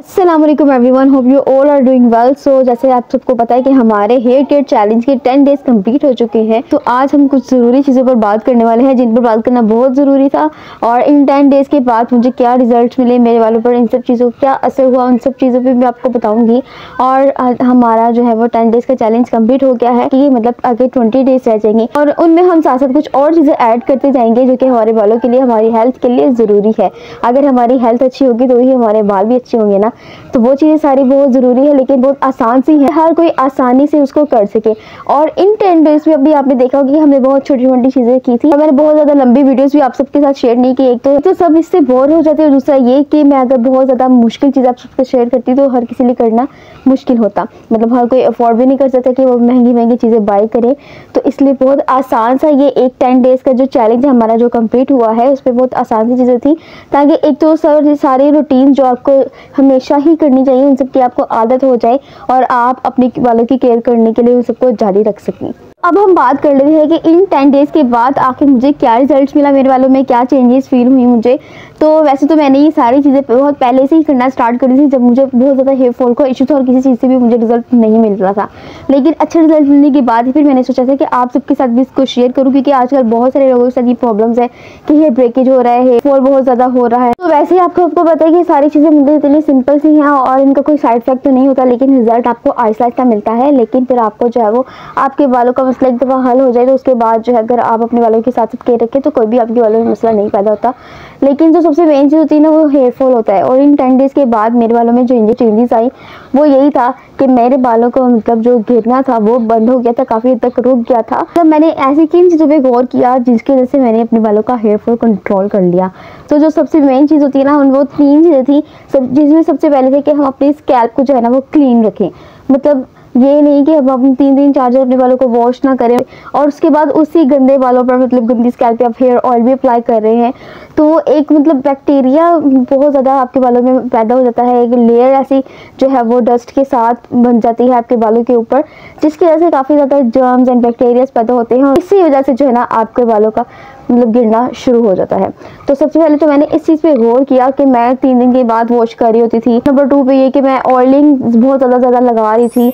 अस्सलाम वालेकुम everyone, hope you all are doing well. So जैसे आप सबको पता है कि हमारे हेयर केयर चैलेंज के 10 डेज कंप्लीट हो चुके हैं। तो आज हम कुछ ज़रूरी चीज़ों पर बात करने वाले हैं जिन पर बात करना बहुत ज़रूरी था। और इन 10 डेज के बाद मुझे क्या रिजल्ट मिले मेरे वालों पर, इन सब चीज़ों का क्या असर हुआ, उन सब चीज़ों पर मैं आपको बताऊँगी। और हमारा जो है वो 10 डेज का चैलेंज कम्प्लीट हो गया है कि मतलब आगे 20 डेज रह जाएंगे और उनमें हम साथ साथ कुछ और चीज़ें ऐड करते जाएंगे जो कि हमारे बालों के लिए, हमारी हेल्थ के लिए ज़रूरी है। अगर हमारी हेल्थ अच्छी होगी तो ही हमारे बाल भी अच्छे होंगे ना। तो वो चीज़ें सारी बहुत ज़रूरी है, लेकिन बहुत आसान सी है, हर कोई आसानी से उसको कर सके। और इन 10 डेज में अभी आपने देखा होगा कि हमने बहुत छोटी छोटी चीज़ें की थी और मैंने बहुत ज़्यादा लंबी वीडियोस भी आप सबके साथ शेयर नहीं की। एक तो सब इससे बोर हो जाते हैं, और दूसरा ये कि मैं अगर बहुत ज़्यादा मुश्किल चीज़ आप सबके शेयर करती तो हर किसी लिए करना मुश्किल होता, मतलब हर कोई अफोर्ड भी नहीं कर सकता कि वो महंगी महंगी चीज़ें बाय करे। तो इसलिए बहुत आसान सा ये एक 10 डेज का जो चैलेंज हमारा जो कंप्लीट हुआ है उस पर बहुत आसान सी चीज़ें थी, ताकि एक तो सारे रूटीन जो आपको हमेशा ही करनी चाहिए उन सब की आपको आदत हो जाए और आप अपने बालों की केयर करने के लिए उन सबको जारी रख सकें। अब हम बात कर लेते हैं कि इन 10 डेज के बाद आखिर मुझे क्या रिजल्ट्स मिला, मेरे बालों में क्या चेंजेस फील हुई मुझे। तो वैसे तो मैंने ये सारी चीज़ें बहुत पहले से ही करना स्टार्ट कर दी थी, जब मुझे बहुत ज़्यादा हेयर फॉल का इशू था और किसी चीज़ से भी मुझे रिजल्ट नहीं मिल रहा था। लेकिन अच्छे रिजल्ट मिलने के बाद ही फिर मैंने सोचा था कि आप सबके साथ भी इसको शेयर करूँ, क्योंकि आजकल बहुत सारे लोगों के साथ ये प्रॉब्लम्स है कि हेयर ब्रेकेज हो रहा है, हेयर फॉल बहुत ज़्यादा हो रहा है। तो वैसे ही आपको पता है कि सारी चीज़ें मुझे इतनी सिंपल सी हैं और इनका कोई साइड इफेक्ट तो नहीं होता, लेकिन रिजल्ट आपको आहिस्ता आहिस्ता मिलता है। लेकिन फिर आपको जो है वो आपके बालों का मसला एक दफ़ा हल हो जाए तो उसके बाद जो है अगर आप अपने बालों के साथ साथ केयर रखें तो कोई भी आपके बालों में मसला नहीं पैदा होता। लेकिन जो सबसे मेन चीज़ होती है ना वो हेयर फॉल होता है। और इन 10 डेज के बाद मेरे बालों में जो चेंजेस आई वो यही था कि मेरे बालों को मतलब जो गिरना था वो बंद हो गया था, काफ़ी हद तक रुक गया था। तो मैंने ऐसी किन चीज़ों पे गौर किया जिसकी वजह से मैंने अपने बालों का हेयर फॉल कंट्रोल कर लिया। तो जो सबसे मेन चीज़ होती है ना वो 3 चीज़ें थी, जिसमें सबसे पहले थे कि हम अपने स्कैल्प को जो है ना वो क्लीन रखें। मतलब ये नहीं कि हम अपने 3 4 अपने बालों को वॉश ना करें और उसके बाद उसी गंदे बालों पर मतलब गंदी स्कैल्प पे आप हेयर ऑयल भी अप्लाई कर रहे हैं तो वो एक मतलब बैक्टीरिया बहुत ज़्यादा आपके बालों में पैदा हो जाता है। एक लेयर ऐसी जो है वो डस्ट के साथ बन जाती है आपके बालों के ऊपर, जिसकी वजह से काफ़ी ज़्यादा जर्म्स एंड बैक्टीरियाज पैदा होते हैं और इसी वजह से जो है ना आपके बालों का मतलब गिरना शुरू हो जाता है। तो सबसे पहले तो मैंने इस चीज़ पे गौर किया कि मैं 3 दिन के बाद वॉश कर रही होती थी। नंबर 2 पे ये कि मैं ऑयलिंग बहुत ज़्यादा लगा रही थी,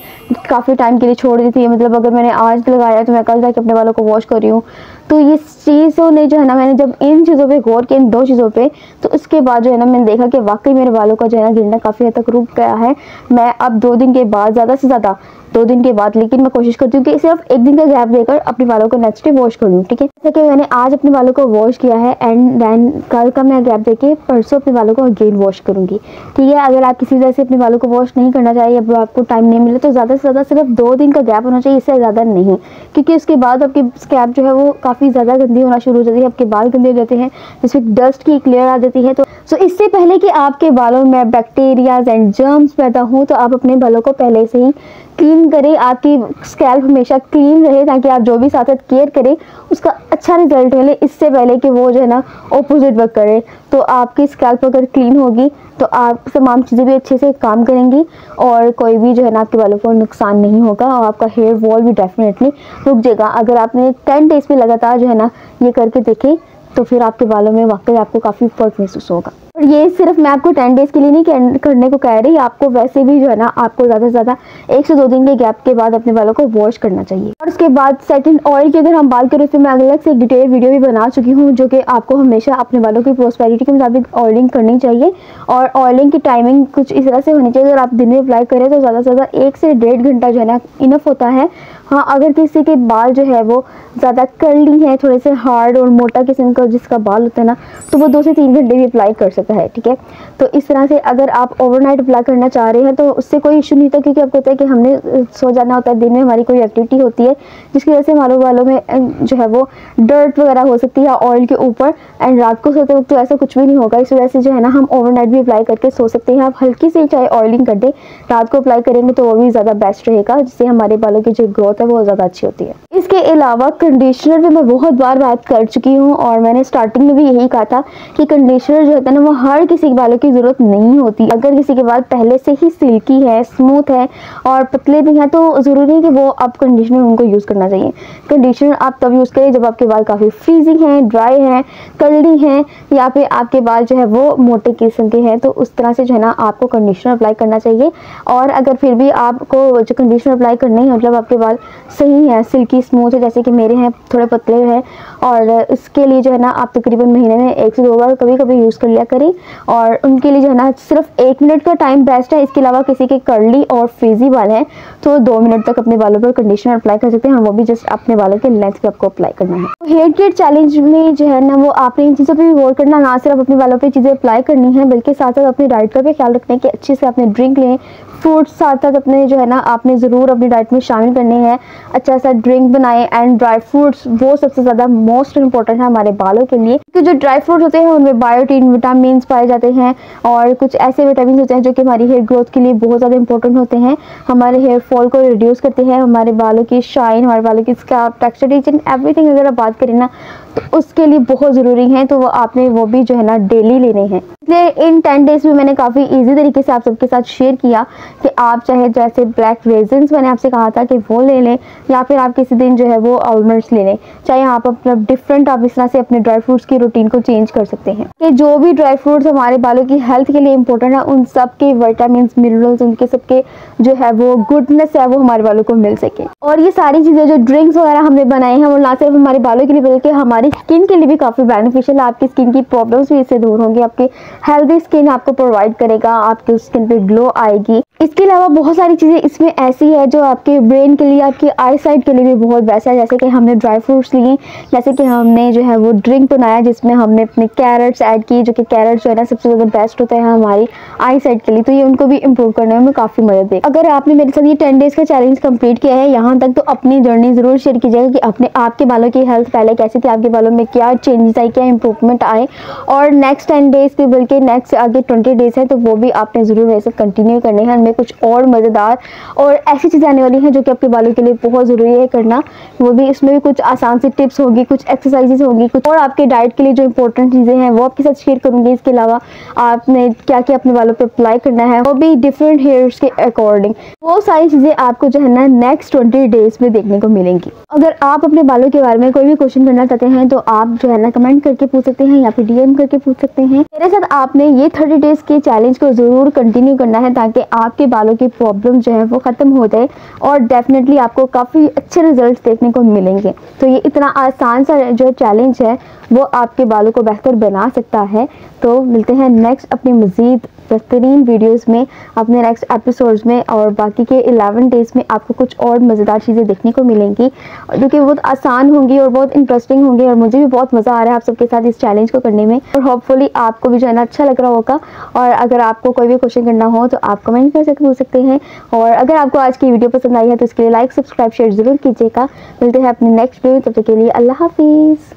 काफ़ी टाइम के लिए छोड़ दी थी। मतलब अगर मैंने आज लगाया तो मैं कल जाके अपने बालों को वॉश कर रही हूँ। तो ये चीज़ों ने जो है ना, मैंने जब इन चीज़ों पे गौर किया, इन 2 चीज़ों पे, तो उसके बाद जो है ना मैंने देखा कि वाकई मेरे बालों का जो है ना गिरना काफ़ी हद तक रुक गया है। मैं अब 2 दिन के बाद, ज़्यादा से ज़्यादा 2 दिन के बाद, लेकिन मैं कोशिश करती हूँ कि सिर्फ 1 दिन का गैप देकर अपने बालों को नेक्स्ट डे वॉश कर लूँ। ठीक है, जैसे कि मैंने आज अपने बालों को वॉश किया है एंड देन कल का मैं गैप देके परसों अपने बालों को अगेन वॉश करूँगी। ठीक है, अगर आप किसी वजह से अपने बालों को वॉश नहीं करना चाहिए या आपको टाइम नहीं मिले तो ज़्यादा से ज़्यादा सिर्फ 2 दिन का गैप होना चाहिए, इससे ज़्यादा नहीं, क्योंकि उसके बाद आपकी स्कैल्प जो है वो काफ़ी ज़्यादा गंदी होना शुरू हो जाती है, आपके बाल गंदे हो जाते हैं, जिसमें डस्ट की एक लेयर आ जाती है। तो इससे पहले कि आपके बालों में बैक्टीरियाज एंड जर्म्स पैदा हों तो आप अपने बालों को पहले से ही क्लीन करें। आपकी स्कैल्प हमेशा क्लीन रहे ताकि आप जो भी साथ साथ केयर करें उसका अच्छा रिजल्ट मिले, इससे पहले कि वो जो है ना ऑपोजिट वर्क करे। तो आपकी स्कैल्प अगर क्लीन होगी तो आप तमाम चीज़ें भी अच्छे से काम करेंगी और कोई भी जो है ना आपके बालों को नुकसान नहीं होगा और आपका हेयर वॉल भी डेफिनेटली रुक जाएगा। अगर आपने 10 डेज पे लगातार जो है ना ये करके देखें तो फिर आपके बालों में वाकई आपको काफ़ी फर्क महसूस होगा। और ये सिर्फ मैं आपको 10 डेज के लिए नहीं करने को कह रही, आपको वैसे भी जो है ना आपको ज़्यादा से ज़्यादा 1 से 2 दिन के गैप के बाद अपने बालों को वॉश करना चाहिए। और उसके बाद सेटिंग ऑयल की अगर हम बात करें तो मैं अलग से एक डिटेल वीडियो भी बना चुकी हूँ, जो कि आपको हमेशा अपने बालों की प्रॉस्पेरिटी के मुताबिक ऑयलिंग करनी चाहिए। और ऑयलिंग की टाइमिंग कुछ इस तरह से होनी चाहिए, अगर आप दिन में अप्लाई करें तो ज़्यादा से ज़्यादा 1 से 1.5 घंटा जो है ना इनफ होता है। हाँ, अगर किसी के बाल जो है वो ज़्यादा कर्ली हैं, थोड़े से हार्ड और मोटा किस्म का जिसका बाल होता है ना, तो वो 2 से 3 घंटे भी अप्लाई कर सकता है। ठीक है, तो इस तरह से अगर आप ओवरनाइट अप्लाई करना चाह रहे हैं तो उससे कोई इशू नहीं था, क्योंकि आपको पता है कि हमने सो जाना होता है, दिन में हमारी कोई एक्टिविटी होती है जिसकी वजह से हमारे बालों में जो है वो डर्ट वगैरह हो सकती है ऑयल के ऊपर, एंड रात को सोते वक्त तो ऐसा कुछ भी नहीं होगा। इस वजह से जो है ना हम ओवरनाइट भी अप्लाई करके सो सकते हैं। आप हल्की सी चाहे ऑयलिंग कर दें, रात को अप्लाई करेंगे तो वो भी ज़्यादा बेस्ट रहेगा, जिससे हमारे बालों की जो ग्रोथ है वो ज़्यादा अच्छी होती है। इसके अलावा कंडीशनर पे मैं बहुत बार बात कर चुकी हूँ और मैंने स्टार्टिंग में भी यही कहा था कि कंडीशनर जो होता है ना वो हर किसी के बालों की ज़रूरत नहीं होती। अगर किसी के बाल पहले से ही सिल्की है, स्मूथ है और पतले भी हैं तो ज़रूरी नहीं कि वो आप कंडीशनर उनको यूज़ करना चाहिए। कंडीशनर आप तब यूज़ करें जब आपके बाल काफ़ी फ्रीजी हैं, ड्राई हैं, कर्ली हैं या फिर आपके बाल जो है वो मोटे किस्म के हैं, तो उस तरह से जो है ना आपको कंडीशनर अप्लाई करना चाहिए। और अगर फिर भी आपको जो कंडीशनर अप्लाई करना है मतलब आपके बाल सही है, सिल्की स्मूथ है, जैसे कि मेरे हैं थोड़े पतले हैं, और इसके लिए जो है ना आप तकरीबन महीने में 1 से 2 बार कभी कभी यूज़ कर लिया करें। और उनके लिए जो है ना सिर्फ 1 मिनट का टाइम बेस्ट है। इसके अलावा किसी के कर्ली और फ्रीजी बाल हैं तो 2 मिनट तक अपने बालों पर कंडीशनर अप्लाई कर सकते हैं, और वो भी जस्ट अपने बालों के लेंथ पे आपको अप्लाई करना है। हेयर केयर चैलेंज में जो है ना वो आपने इन चीज़ों पर भी गौर करना, ना सिर्फ अपने बालों पर चीज़ें अप्लाई करनी है बल्कि साथ साथ अपनी डाइट का भी ख्याल रखना है कि अच्छे से आपने ड्रिंक लें, फ्रूट्स साथ साथ अपने जो है ना आपने ज़रूर अपनी डाइट में शामिल करने हैं। अच्छा सा ड्रिंक बनाएं एंड ड्राई फ्रूट्स वो सबसे ज़्यादा मोस्ट इंपॉर्टेंट है हमारे बालों के लिए, क्योंकि जो ड्राई फ्रूट्स होते हैं उनमें बायोटिन, विटामिन पाए जाते हैं और कुछ ऐसे विटामिन होते हैं जो कि हमारी हेयर ग्रोथ के लिए बहुत ज़्यादा इंपॉर्टेंट होते हैं। हमारे हेयर फॉल को रिड्यूस करते हैं, हमारे बालों की शाइन, हमारे बालों की scalp texture, each and everything अगर आप बात करें ना तो उसके लिए बहुत ज़रूरी है, तो वो आपने वो भी जो है ना डेली लेने हैं। इसलिए इन 10 डेज में मैंने काफ़ी इजी तरीके से आप सबके साथ शेयर किया कि आप चाहे जैसे ब्लैक रेजिन्स मैंने आपसे कहा था कि वो ले लें, या फिर आप किसी दिन जो है वो आलमंड्स ले लें, चाहे आप अपना डिफरेंट आप इस तरह से अपने ड्राई फ्रूट्स की रूटीन को चेंज कर सकते हैं कि जो भी ड्राई फ्रूट्स हमारे बालों की हेल्थ के लिए इंपॉर्टेंट है उन सब के विटामिन, मिनरल्स, उनके सबके जो है वो गुडनेस है वो हमारे बालों को मिल सके। और ये सारी चीज़ें जो ड्रिंक्स वगैरह हमने बनाए हैं वो ना सिर्फ हमारे बालों के लिए बल्कि हमारी स्किन के लिए भी काफ़ी बेनिफिशियल है। आपकी स्किन की प्रॉब्लम्स भी इससे दूर होंगी, आपकी हेल्दी स्किन आपको प्रोवाइड करेगा, आपकी स्किन पे ग्लो आएगी। इसके अलावा बहुत सारी चीज़ें इसमें ऐसी है जो आपके ब्रेन के लिए, आपकी आई साइट के लिए भी बहुत बेस्ट है। जैसे कि हमने ड्राई फ्रूट्स लिए, जैसे कि हमने जो है वो ड्रिंक बनाया जिसमें हमने अपने कैरेट्स ऐड किए, जो कि कैरेट्स जो है ना सबसे ज़्यादा बेस्ट होता है हमारी आई साइट के लिए, तो ये उनको भी इम्प्रूव करने में काफ़ी मदद देगा। अगर आपने मेरे साथ ये 10 डेज़ का चैलेंज कंप्लीट किया है यहाँ तक, तो अपनी जर्नी ज़रूर शेयर कीजिएगा कि अपने आपके बालों की हेल्थ पहले कैसी थी, आपके बालों में क्या चेंजेस आए, क्या इंप्रूवमेंट आए, और नेक्स्ट 10 डेज़ के बल्कि नेक्स्ट आगे 20 डेज़ है तो वो भी आपने ज़रूर वैसे कंटिन्यू करने हैं। उनमें कुछ और मज़ेदार और ऐसी चीज़ें आने वाली हैं जो कि आपके बालों के लिए बहुत ज़रूरी है करना। वो भी इसमें भी कुछ आसान सी टिप्स होगी, कुछ एक्सरसाइजेज होगी, कुछ और आपके डाइट के लिए जो इंपॉर्टेंट चीज़ें हैं वो आपके साथ शेयर करूँगी। इसके अलावा आपने क्या क्या अपने बालों पे अप्लाई करना है वो भी डिफरेंट हेयर्स के अकॉर्डिंग, वो सारी चीज़ें आपको जो है ना नेक्स्ट 20 डेज़ में देखने को मिलेंगी। अगर आप अपने बालों के बारे में कोई भी क्वेश्चन करना चाहते हैं तो आप जो है ना कमेंट करके पूछ सकते हैं या फिर DM करके पूछ सकते हैं। मेरे साथ आपने ये 30 डेज़ के चैलेंज को ज़रूर कंटिन्यू करना है ताकि आपके बालों की प्रॉब्लम जो है वो ख़त्म हो जाए और डेफिनेटली आपको काफ़ी अच्छे रिजल्ट्स देखने को मिलेंगे। तो ये इतना आसान सा जो चैलेंज है वो आपके बालों को बेहतर बना सकता है। तो मिलते हैं नेक्स्ट अपनी मज़ीद बेहतरीन वीडियोस में, अपने नेक्स्ट एपिसोड्स में, और बाकी के 11 डेज़ में आपको कुछ और मज़ेदार चीज़ें देखने को मिलेंगी जो कि बहुत आसान होंगी और बहुत इंटरेस्टिंग होंगी। और मुझे भी बहुत मज़ा आ रहा है आप सबके साथ इस चैलेंज को करने में, और होपफुली आपको भी जो है ना अच्छा लग रहा होगा। और अगर आपको कोई भी क्वेश्चन करना हो तो आप कमेंट कर पूछ सकते हैं। और अगर आपको आज की वीडियो पसंद आई है तो इसके लिए लाइक, सब्सक्राइब, शेयर ज़रूर कीजिएगा। मिलते हैं अपने नेक्स्ट वीडियो, तब तक के लिए अल्लाह हाफिज़।